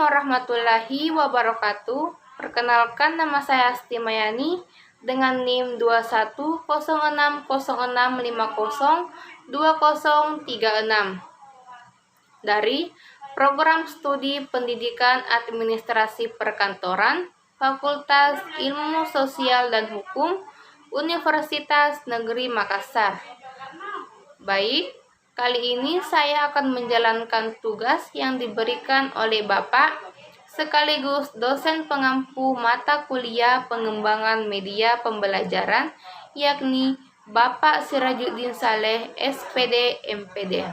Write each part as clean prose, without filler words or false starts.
warahmatullahi wabarakatuh. Perkenalkan, nama saya Asti Mayani dengan NIM 210606502036 dari Program Studi Pendidikan Administrasi Perkantoran Fakultas Ilmu Sosial dan Hukum Universitas Negeri Makassar. Baik, kali ini saya akan menjalankan tugas yang diberikan oleh Bapak sekaligus dosen pengampu mata kuliah pengembangan media pembelajaran, yakni Bapak Sirajuddin Saleh, SPD, MPD.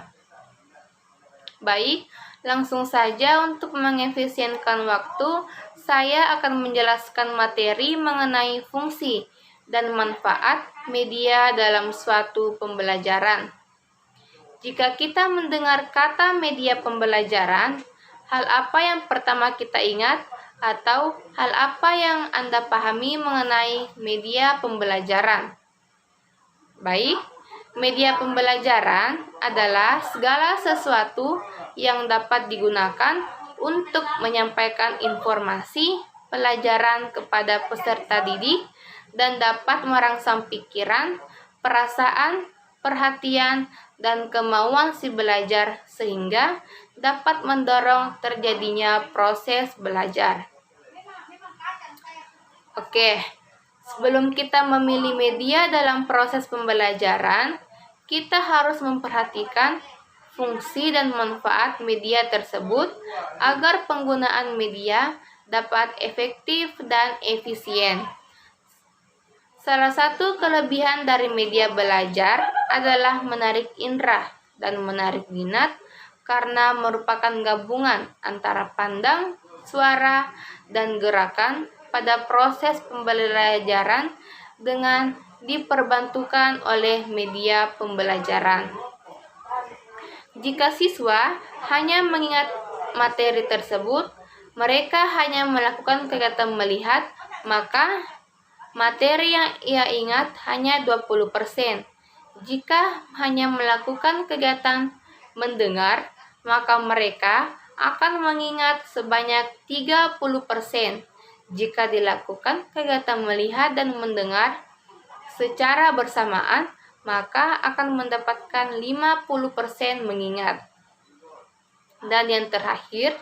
Baik, langsung saja untuk mengefisienkan waktu, saya akan menjelaskan materi mengenai fungsi dan manfaat media dalam suatu pembelajaran. Jika kita mendengar kata media pembelajaran, hal apa yang pertama kita ingat atau hal apa yang Anda pahami mengenai media pembelajaran? Baik, media pembelajaran adalah segala sesuatu yang dapat digunakan untuk menyampaikan informasi pelajaran kepada peserta didik dan dapat merangsang pikiran, perasaan, perhatian, dan kemauan si belajar sehingga dapat mendorong terjadinya proses belajar. Oke, sebelum kita memilih media dalam proses pembelajaran, kita harus memperhatikan fungsi dan manfaat media tersebut agar penggunaan media dapat efektif dan efisien. Salah satu kelebihan dari media belajar adalah menarik indera dan menarik minat karena merupakan gabungan antara pandang, suara, dan gerakan pada proses pembelajaran dengan diperbantukan oleh media pembelajaran. Jika siswa hanya mengingat materi tersebut, mereka hanya melakukan kegiatan melihat, maka materi yang ia ingat hanya 20%. Jika hanya melakukan kegiatan mendengar, maka mereka akan mengingat sebanyak 30%. Jika dilakukan kegiatan melihat dan mendengar secara bersamaan, maka akan mendapatkan 50% mengingat. Dan yang terakhir,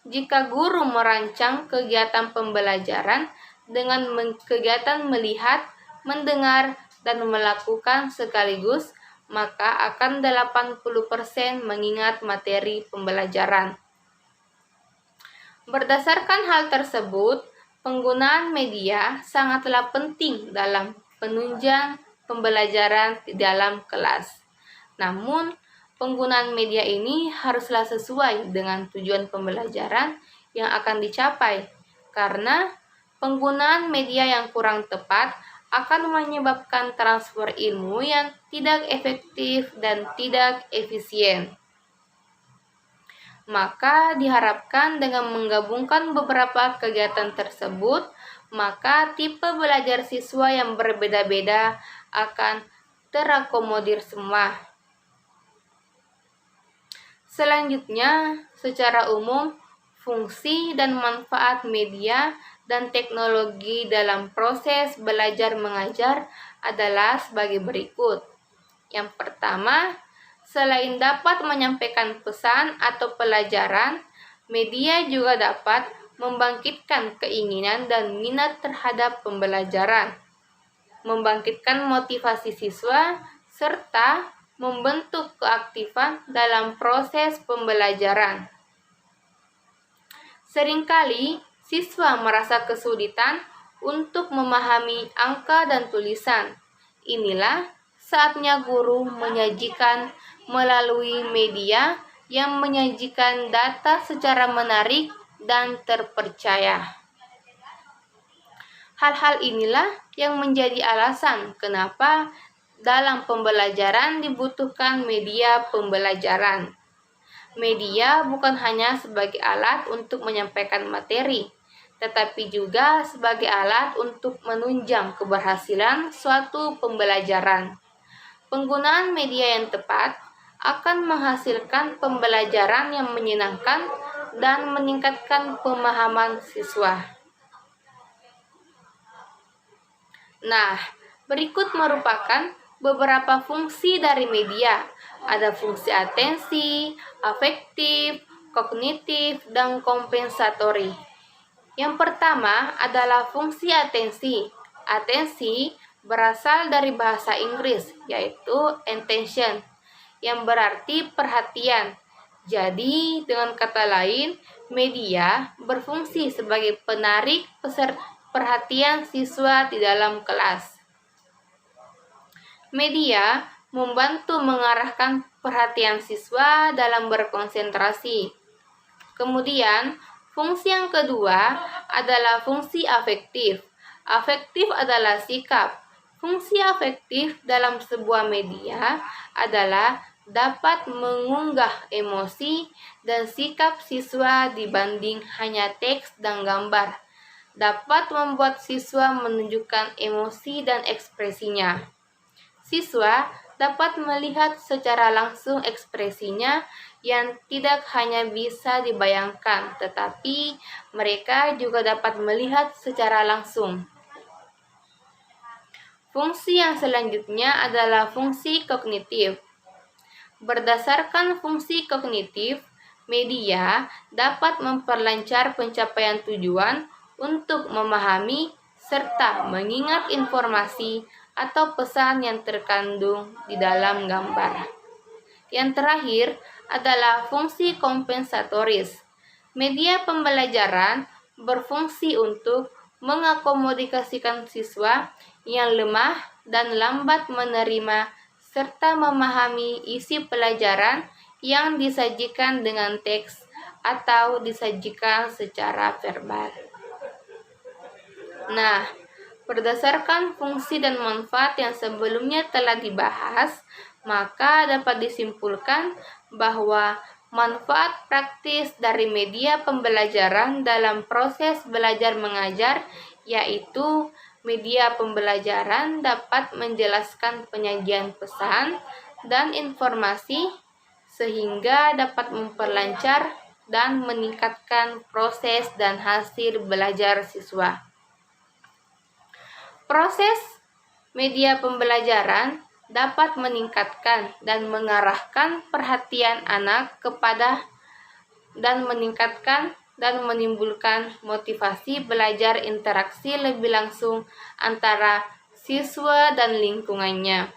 jika guru merancang kegiatan pembelajaran dengan kegiatan melihat, mendengar, dan melakukan sekaligus, maka akan 80% mengingat materi pembelajaran. Berdasarkan hal tersebut, penggunaan media sangatlah penting dalam penunjang pembelajaran di dalam kelas. Namun, penggunaan media ini haruslah sesuai dengan tujuan pembelajaran yang akan dicapai, karena penggunaan media yang kurang tepat akan menyebabkan transfer ilmu yang tidak efektif dan tidak efisien. Maka diharapkan dengan menggabungkan beberapa kegiatan tersebut, maka tipe belajar siswa yang berbeda-beda akan terakomodir semua. Selanjutnya, secara umum, fungsi dan manfaat media dan teknologi dalam proses belajar mengajar adalah sebagai berikut. Yang pertama, selain dapat menyampaikan pesan atau pelajaran, media juga dapat membangkitkan keinginan dan minat terhadap pembelajaran, membangkitkan motivasi siswa, serta membentuk keaktifan dalam proses pembelajaran. Seringkali, siswa merasa kesulitan untuk memahami angka dan tulisan. Inilah saatnya guru menyajikan melalui media yang menyajikan data secara menarik dan terpercaya. Hal-hal inilah yang menjadi alasan kenapa dalam pembelajaran dibutuhkan media pembelajaran. Media bukan hanya sebagai alat untuk menyampaikan materi, tetapi juga sebagai alat untuk menunjang keberhasilan suatu pembelajaran. Penggunaan media yang tepat akan menghasilkan pembelajaran yang menyenangkan dan meningkatkan pemahaman siswa. Nah, berikut merupakan beberapa fungsi dari media. Ada fungsi atensi, afektif, kognitif, dan kompensatori. Yang pertama adalah fungsi atensi. Atensi berasal dari bahasa Inggris, yaitu attention, yang berarti perhatian. Jadi, dengan kata lain, media berfungsi sebagai penarik perhatian siswa di dalam kelas. Media membantu mengarahkan perhatian siswa dalam berkonsentrasi. Kemudian, fungsi yang kedua adalah fungsi afektif. Afektif adalah sikap. Fungsi afektif dalam sebuah media adalah dapat mengunggah emosi dan sikap siswa dibanding hanya teks dan gambar. Dapat membuat siswa menunjukkan emosi dan ekspresinya. Siswa dapat melihat secara langsung ekspresinya yang tidak hanya bisa dibayangkan, tetapi mereka juga dapat melihat secara langsung. Fungsi yang selanjutnya adalah fungsi kognitif. Berdasarkan fungsi kognitif, media dapat memperlancar pencapaian tujuan untuk memahami serta mengingat informasi atau pesan yang terkandung di dalam gambar. Yang terakhir adalah fungsi kompensatoris. Media pembelajaran berfungsi untuk mengakomodasikan siswa yang lemah dan lambat menerima serta memahami isi pelajaran yang disajikan dengan teks atau disajikan secara verbal. Nah, berdasarkan fungsi dan manfaat yang sebelumnya telah dibahas, maka dapat disimpulkan bahwa manfaat praktis dari media pembelajaran dalam proses belajar mengajar yaitu media pembelajaran dapat menjelaskan penyajian pesan dan informasi sehingga dapat memperlancar dan meningkatkan proses dan hasil belajar siswa. Proses media pembelajaran dapat meningkatkan dan mengarahkan perhatian anak kepada dan meningkatkan dan menimbulkan motivasi belajar interaksi lebih langsung antara siswa dan lingkungannya.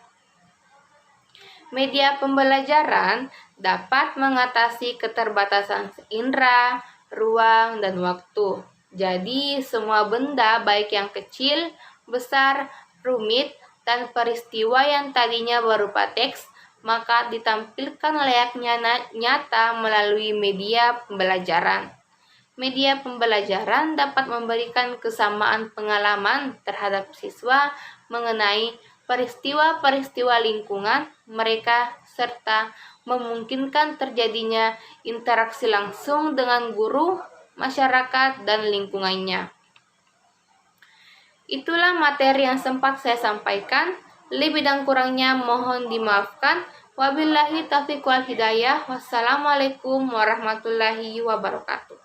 Media pembelajaran dapat mengatasi keterbatasan indera, ruang, dan waktu. Jadi, semua benda baik yang kecil, besar, rumit, dan peristiwa yang tadinya berupa teks, maka ditampilkan layaknya nyata melalui media pembelajaran. Media pembelajaran dapat memberikan kesamaan pengalaman terhadap siswa mengenai peristiwa-peristiwa lingkungan mereka serta memungkinkan terjadinya interaksi langsung dengan guru, masyarakat, dan lingkungannya. Itulah materi yang sempat saya sampaikan. Lebih dan kurangnya mohon dimaafkan. Wabillahi taufiq wal hidayah. Wassalamualaikum warahmatullahi wabarakatuh.